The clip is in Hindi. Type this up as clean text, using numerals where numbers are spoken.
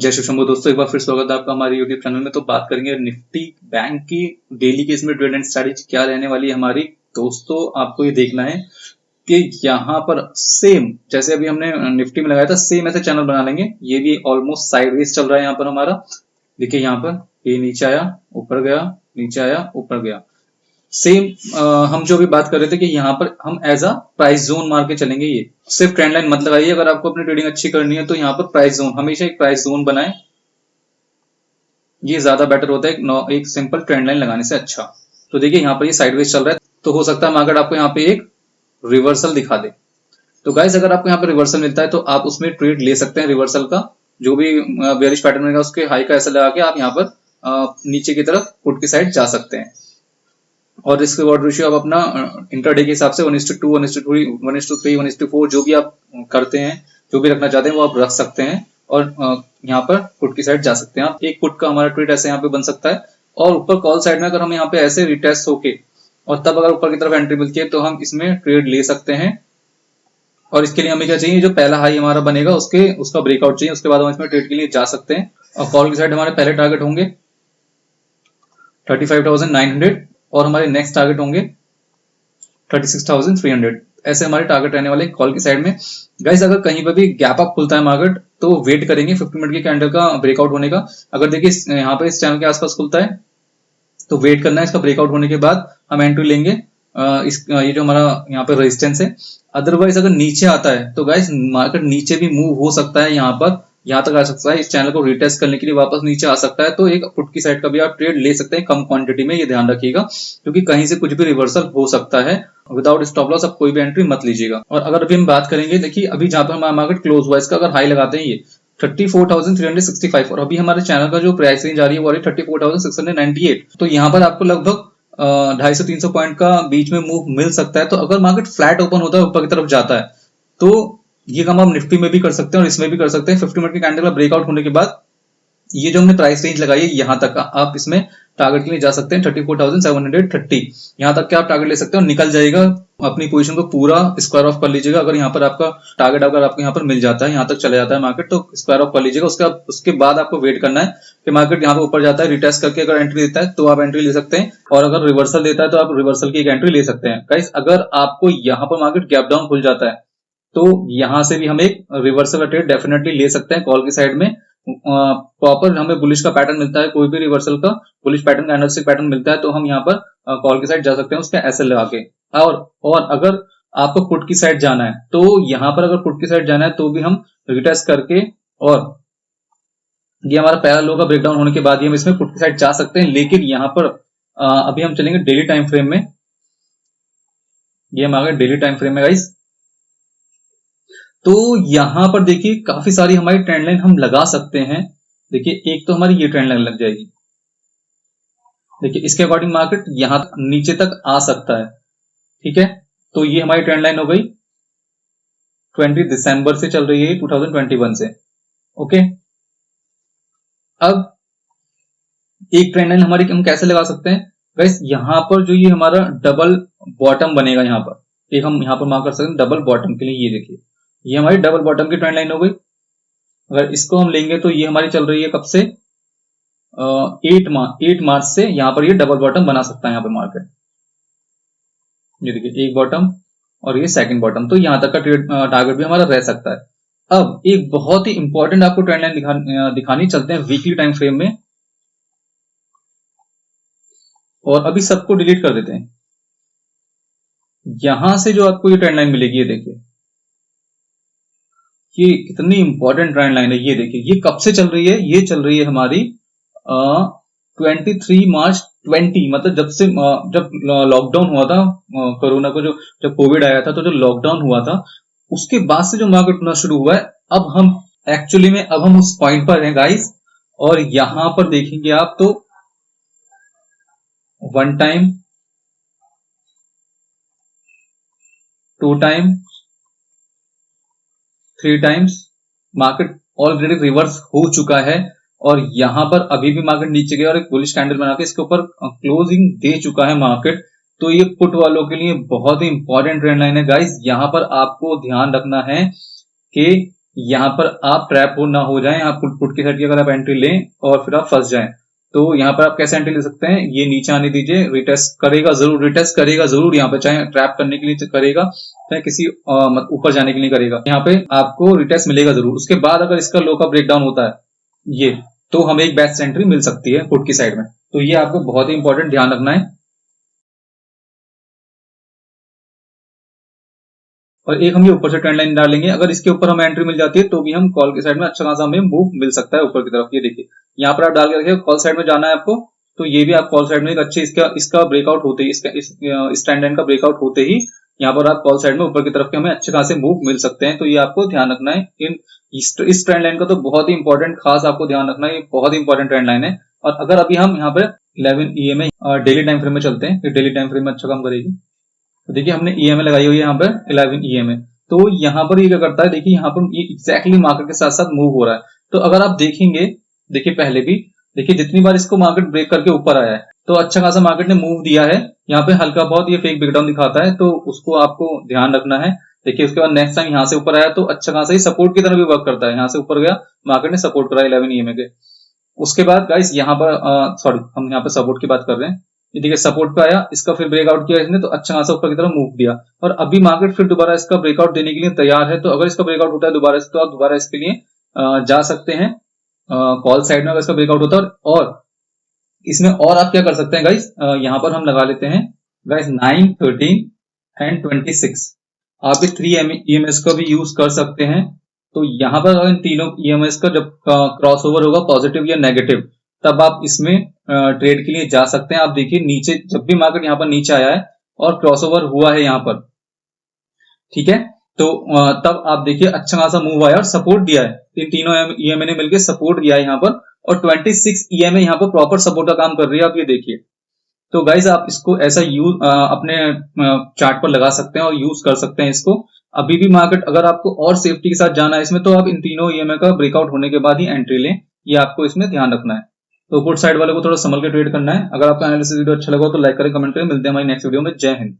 जय शिव शंभू दोस्तों, एक बार फिर स्वागत है आपका हमारे यूट्यूब चैनल में। तो बात करेंगे निफ्टी बैंक की डेली केस में ट्रेड एंड स्ट्रैटेजी क्या रहने वाली है हमारी। दोस्तों आपको ये देखना है कि यहाँ पर सेम जैसे अभी हमने निफ्टी में लगाया था, सेम ऐसे चैनल बना लेंगे। ये भी ऑलमोस्ट साइडवेज चल रहा है यहाँ पर हमारा। देखिए यहाँ पर ये नीचे आया, ऊपर गया, नीचे आया, ऊपर गया। सेम हम जो भी बात कर रहे थे कि यहाँ पर हम एज अ प्राइस जोन मार के चलेंगे। ये सिर्फ ट्रेंड लाइन मत लगाइए। अगर आपको अपनी ट्रेडिंग अच्छी करनी है तो यहाँ पर प्राइस जोन, हमेशा एक प्राइस जोन बनाए, ये ज्यादा बेटर होता है एक सिंपल ट्रेंड लाइन लगाने से अच्छा। तो देखिए यहाँ पर ये साइडवेज चल रहा है, तो हो सकता है मार्केट आपको यहाँ पे एक रिवर्सल दिखा दे। तो गाइस अगर आपको यहाँ पे रिवर्सल मिलता है तो आप उसमें ट्रेड ले सकते हैं। रिवर्सल का जो भी बेयरिश पैटर्न रहेगा उसके हाई का ऐसा लगा के आप यहाँ पर नीचे की तरफ पुट की साइड जा सकते हैं। और रिस्क रिवॉर्ड रेशियो आप अपना इंटरडे के हिसाब से 1:2, 1:3, 1:3, 1:4 जो भी आप करते हैं, जो भी रखना चाहते हैं वो आप रख सकते हैं। और यहाँ पर पुट की साइड जा सकते हैं आप। एक पुट का हमारा ट्रेड ऐसे यहाँ पे बन सकता है। और ऊपर कॉल साइड में अगर हम यहाँ पे ऐसे रिटेस्ट होके और तब अगर ऊपर की तरफ एंट्री मिलती है तो हम इसमें ट्रेड ले सकते हैं। और इसके लिए हमें क्या चाहिए, जो पहला हाई हमारा बनेगा उसका ब्रेकआउट चाहिए, उसके बाद हम इसमें ट्रेड के लिए जा सकते हैं। और कॉल की साइड हमारे पहले टारगेट होंगे 35,900 और हमारे नेक्स्ट टारगेट होंगे 36,300। ऐसे हमारे टारगेट रहने वाले कॉल की साइड में। गाइस अगर कहीं पर भी गैप अप खुलता है मार्केट तो वेट करेंगे 50 मिनट की कैंडल का ब्रेकआउट होने का। अगर देखिए यहाँ पे इस चैनल के आसपास खुलता है तो वेट करना है, इसका ब्रेकआउट होने के बाद हम एंट्री लेंगे। ये जो हमारा यहाँ पे रेजिस्टेंस है। अदरवाइज अगर नीचे आता है तो गाइस मार्केट नीचे भी मूव हो सकता है, यहाँ पर यहाँ तक आ सकता है। इस चैनल को रिटेस्ट करने के लिए वापस नीचे आ सकता है। तो एक पुट की साइड का भी आप ट्रेड ले सकते हैं कम क्वांटिटी में, ये ध्यान रखिएगा क्योंकि कहीं से कुछ भी रिवर्सल हो सकता है। विदाउट स्टॉप लॉस आप कोई भी एंट्री मत लीजिएगा। और अगर अभी हम बात करेंगे, देखिए अभी जहां पर हमारा मार्केट क्लोज हुआ इसका अगर हाई लगाते हैं ये 34,365 और अभी हमारे चैनल का जो प्राइस रेंज आ रही है वो आ रही है 34,698। तो यहाँ पर आपको लगभग 250-300 पॉइंट का बीच में मूव मिल सकता है। तो अगर मार्केट फ्लैट ओपन होता है, ऊपर की तरफ जाता है, तो ये काम आप निफ्टी में भी कर सकते हैं और इसमें भी कर सकते हैं। 50 मिनट की कैंडल का ब्रेकआउट होने के बाद ये जो हमने प्राइस रेंज लगाई है यहाँ तक आप इसमें टारगेट के लिए जा सकते हैं 34,730। यहाँ तक के आप टारगेट ले सकते हैं और निकल जाएगा। अपनी पोजीशन को पूरा स्क्वायर ऑफ कर लीजिएगा। अगर यहाँ पर आपका टारगेट अगर आपको यहाँ पर मिल जाता है, यहाँ तक चले जाता है मार्केट, तो स्क्वायर ऑफ कर लीजिएगा। उसके बाद आपको वेट करना है कि मार्केट यहाँ पर ऊपर जाता है, रिटेस्ट करके अगर एंट्री देता है तो आप एंट्री ले सकते हैं। और अगर रिवर्सल देता है तो आप रिवर्सल की एक एंट्री ले सकते हैं। गाइस अगर आपको यहाँ पर मार्केट गैप डाउन खुल जाता है तो यहां से भी हम एक रिवर्सल का ट्रेड डेफिनेटली ले सकते हैं। कॉल की साइड में प्रॉपर हमें बुलिश का पैटर्न मिलता है, कोई भी रिवर्सल का बुलिश पैटर्न, कैंडलस्टिक पैटर्न मिलता है तो हम यहाँ पर कॉल की साइड जा सकते हैं उसके एसएल लगा के। और अगर आपको पुट की साइड जाना है तो यहाँ पर अगर पुट की साइड जाना है तो भी हम रिटेस्ट करके और ये हमारा पहला लो का ब्रेकडाउन होने के बाद ही हम इसमें पुट की साइड जा सकते हैं। लेकिन यहाँ पर अभी हम चलेंगे डेली टाइम फ्रेम में। ये हमारा डेली टाइम फ्रेम है गाइस। तो यहां पर देखिए काफी सारी हमारी ट्रेंड लाइन हम लगा सकते हैं। देखिए एक तो हमारी ये ट्रेंड लाइन लग जाएगी। देखिए इसके अकॉर्डिंग मार्केट यहां नीचे तक आ सकता है, ठीक है। तो ये हमारी ट्रेंड लाइन हो गई 20 दिसंबर से चल रही है 2021 से। ओके, अब एक ट्रेंड लाइन हमारी हम कैसे लगा सकते हैं गाइस, यहां पर जो ये हमारा डबल बॉटम बनेगा, यहाँ पर एक हम यहाँ पर मार्क कर सकते हैं डबल बॉटम के लिए। ये देखिए ये हमारी डबल बॉटम की ट्रेंड लाइन हो गई। अगर इसको हम लेंगे तो ये हमारी चल रही है कब से, 8 मार्च से। यहाँ पर ये डबल बॉटम बना सकता है यहाँ पे मार्केट। ये देखिए एक बॉटम और ये सेकंड बॉटम, तो यहाँ तक का ट्रेड टारगेट भी हमारा रह सकता है। अब एक बहुत ही इंपॉर्टेंट आपको ट्रेंड लाइन दिखानी, चलते हैं वीकली टाइम फ्रेम में। और अभी सबको डिलीट कर देते हैं। यहां से जो आपको ये ट्रेंड लाइन मिलेगी, ये देखिए ये कितनी इंपॉर्टेंट ट्रेंड लाइन है। ये देखिए ये कब से चल रही है, ये चल रही है हमारी 23 मार्च 20, मतलब जब लॉकडाउन हुआ था कोरोना को, जब कोविड आया था, तो जो लॉकडाउन हुआ था उसके बाद से जो मार्केट होना शुरू हुआ है। अब हम एक्चुअली में अब हम उस पॉइंट पर हैं गाइस। और यहां पर देखेंगे आप तो 1 time, 2 time, 3 times market already reverse हो चुका है। और यहां पर अभी भी मार्केट नीचे गया और एक बुलिश कैंडल बना के इसके ऊपर क्लोजिंग दे चुका है मार्केट। तो ये पुट वालों के लिए बहुत ही इंपॉर्टेंट ट्रेंड लाइन है गाइस। यहां पर आपको ध्यान रखना है कि यहाँ पर आप ट्रैप हो ना हो जाए, आप पुट की साइड की अगर आप एंट्री लें और फिर आप फंस जाएं, तो यहाँ पर आप कैसे एंट्री ले सकते हैं, ये नीचे आने दीजिए, रिटेस्ट करेगा जरूर, रिटेस्ट करेगा जरूर यहाँ पे, चाहे ट्रैप करने के लिए करेगा, चाहे किसी ऊपर जाने के लिए करेगा, यहाँ पे आपको रिटेस्ट मिलेगा जरूर। उसके बाद अगर इसका लो का ब्रेकडाउन होता है ये, तो हमें एक बेस्ट एंट्री मिल सकती है पुट की साइड में। तो ये आपको बहुत ही इंपॉर्टेंट ध्यान रखना है। और एक हम ये ऊपर से ट्रेंड लाइन डालेंगे, अगर इसके ऊपर हमें एंट्री मिल जाती है तो भी हम कॉल की साइड में अच्छा खासा हमें मूव मिल सकता है ऊपर की तरफ। ये देखिए यहाँ पर आप डाल के रखिए, कॉल साइड में जाना है आपको, तो ये भी आप कॉल साइड में एक अच्छे इसका ब्रेकआउट होते ही, इस ट्रेंड लाइन का ब्रेकआउट होते ही यहाँ पर आप कॉल साइड में ऊपर की तरफ के हमें अच्छे खासे मूव मिल सकते हैं। तो ये आपको ध्यान रखना है। इस ट्रेंड लाइन का तो बहुत ही इंपॉर्टेंट खास आपको ध्यान रखना है, ये बहुत ही इंपॉर्टेंट ट्रेंड लाइन है। और अगर अभी हम यहाँ पे 11 EMA डेली टाइम फ्रेम में चलते हैं, डेली टाइम फ्रेम में अच्छा काम करेगी। तो देखिए हमने EMA लगाई हुई है यहाँ पर 11 EMA, तो यहाँ पर ये क्या करता है, देखिए यहाँ पर ये एग्जैक्टली मार्केट के साथ साथ मूव हो रहा है। तो अगर आप देखेंगे, देखिए पहले भी देखिए जितनी बार इसको मार्केट ब्रेक करके ऊपर आया है तो अच्छा खासा मार्केट ने मूव दिया है। यहाँ पे हल्का बहुत ये फेक ब्रेकडाउन दिखाता है, तो उसको आपको ध्यान रखना है। देखिए उसके बाद नेक्स्ट टाइम यहाँ से ऊपर आया तो अच्छा खासा ही सपोर्ट की तरह भी वर्क करता है, यहाँ से ऊपर गया मार्केट ने सपोर्ट करा 11 EMA के। उसके बाद गाइस यहाँ पर सॉरी हम यहाँ पे सपोर्ट की बात कर रहे हैं, ये देखिए सपोर्ट पे आया, इसका फिर ब्रेकआउट किया इसने तो अच्छा खासा ऊपर की तरफ मूव दिया, और अभी मार्केट फिर दोबारा इसका ब्रेकआउट देने के लिए तैयार है। तो अगर इसका ब्रेकआउट होता है दोबारा से, तो आप दोबारा इसके लिए जा सकते हैं कॉल साइड में अगर इसका ब्रेकआउट होता है। और इसमें और आप क्या कर सकते हैं गाइस, यहाँ पर हम लगा लेते हैं गाइस 9, 13 एंड 26, आप इस 3 EMS का भी यूज कर सकते हैं। तो यहाँ पर इन तीनों EMS का जब क्रॉस ओवर होगा पॉजिटिव या नेगेटिव, तब आप इसमें ट्रेड के लिए जा सकते हैं। आप देखिए नीचे जब भी मार्केट यहाँ पर नीचे आया है और क्रॉस ओवर हुआ है यहाँ पर, ठीक है, तो तब आप देखिए अच्छा खासा मूव आया और सपोर्ट दिया है, इन तीनों EMA ने मिलकर सपोर्ट दिया है यहाँ पर, और 26 EMA यहाँ पर प्रॉपर सपोर्ट का काम कर रही है, आप ये देखिए। तो गाइज आप इसको ऐसा यूज अपने चार्ट पर लगा सकते हैं और यूज कर सकते हैं इसको। अभी भी मार्केट अगर आपको और सेफ्टी के साथ जाना है इसमें, तो आप इन तीनों EMA का ब्रेकआउट होने के बाद ही एंट्री लें, ये आपको इसमें ध्यान रखना है। तो पुट साइड वाले को थोड़ा संभल के ट्रेड करना है। अगर आपका एनालिसिस वीडियो अच्छा लगा तो लाइक करें, कमेंट करें। मिलते हैं हमारी नेक्स्ट वीडियो में। जय हिंद।